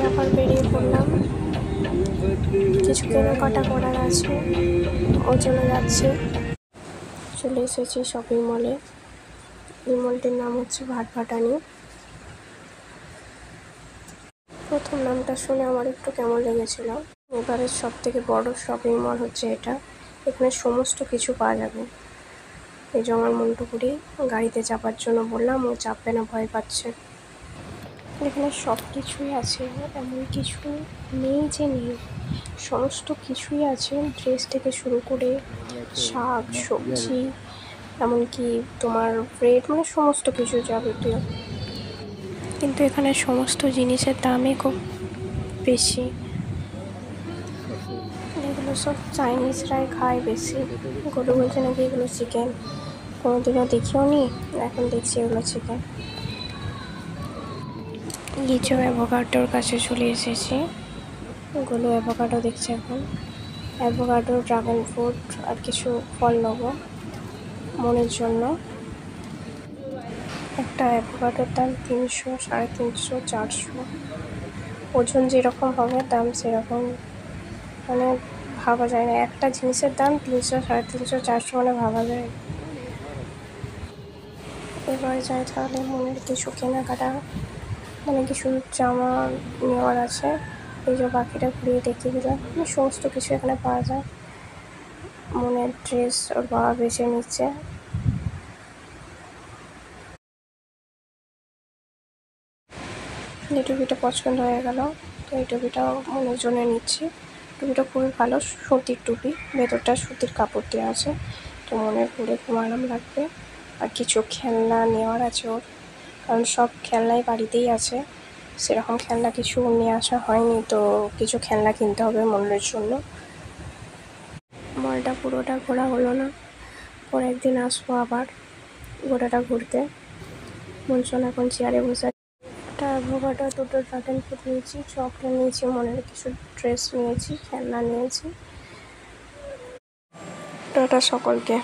থেকে আবার বেরিয়ে পড়লাম, কিছু কেনাকাটা করার আছে, ওই জন্য যাচ্ছি। চলে এসেছি শপিং মলে। এই মলটির নাম হচ্ছে ভাটভাটানি। প্রথম নামটা শুনে আমার একটু কেমন লেগেছিল। এবারের সব থেকে বড় শপিং মল হচ্ছে এটা। এখানে সমস্ত কিছু পাওয়া যাবে। এই যে আমার মন্টুকুড়ি গাড়িতে চাপার জন্য বললাম, ও চাপবে না, ভয় পাচ্ছে। এখানে সব কিছুই আছে, এমন কিছু নেই যে নেই, সমস্ত কিছুই আছে। ড্রেস থেকে শুরু করে শাক সবজি, এমনকি তোমার ব্রেড, মানে সমস্ত কিছু যাবতীয়। কিন্তু এখানে সমস্ত জিনিসের দামই খুব বেশি। এগুলো সব চাইনিজরাই খায় বেশি। গরু বলছে নাকি এগুলো চিকেন, কোনোদিনও দেখিও নি, এখন দেখছি এগুলো চিকেন। লিচু অ্যাভোকাডোর কাছে চলে এসেছি। ওগুলো অ্যাভোকাডো দেখছি এখন। অ্যাভোকাডো, ড্রাগন ফ্রুট আর কিছু ফল নেবো মনের জন্য। একটা অ্যাভোকাডোর দাম 300, 350, 400। ওজন যেরকম হবে দাম সেরকম, মানে ভাবা যায় না। একটা জিনিসের দাম 300, 350, 400, মানে ভাবা যায়। এবার যাই তাহলে মনের কিছু কেনাকাটা, মানে কিছু জামা নেওয়ার আছে। এই যে বাকিটা ঘুরিয়ে দেখিয়ে দিলাম, সমস্ত কিছু এখানে পাওয়া যায়। মনের ড্রেস ওর বাবা বেছে নিচ্ছে। এই টুপিটা পছন্দ হয়ে গেল, তো এই টুপিটা মনের জন্য নিচ্ছি। টুপিটা খুবই ভালো, সুতির টুপি, ভেতরটা সুতির কাপড় দেওয়া আছে, তো মনে পরে খুব আরাম লাগবে। আর কিছু খেলনা নেওয়ার আছে ওর, কারণ সব খেলনাই বাড়িতেই আছে, সেরকম খেলনা কিছু নিয়ে আসা হয়নি, তো কিছু খেলনা কিনতে হবে মনের জন্য। মলটা পুরোটা ঘোরা হলো না, পরে একদিন আসবো আবার গোটাটা ঘুরতে। মনসন এখন চেয়ারে বসে। একটা অ্যাভোকাডো, দুটো ড্রাগন ফ্রুট নিয়েছি, চকলেট নিয়েছি, মনের কিছু ড্রেস নিয়েছি, খেলনা নিয়েছি। টাটা সকলকে।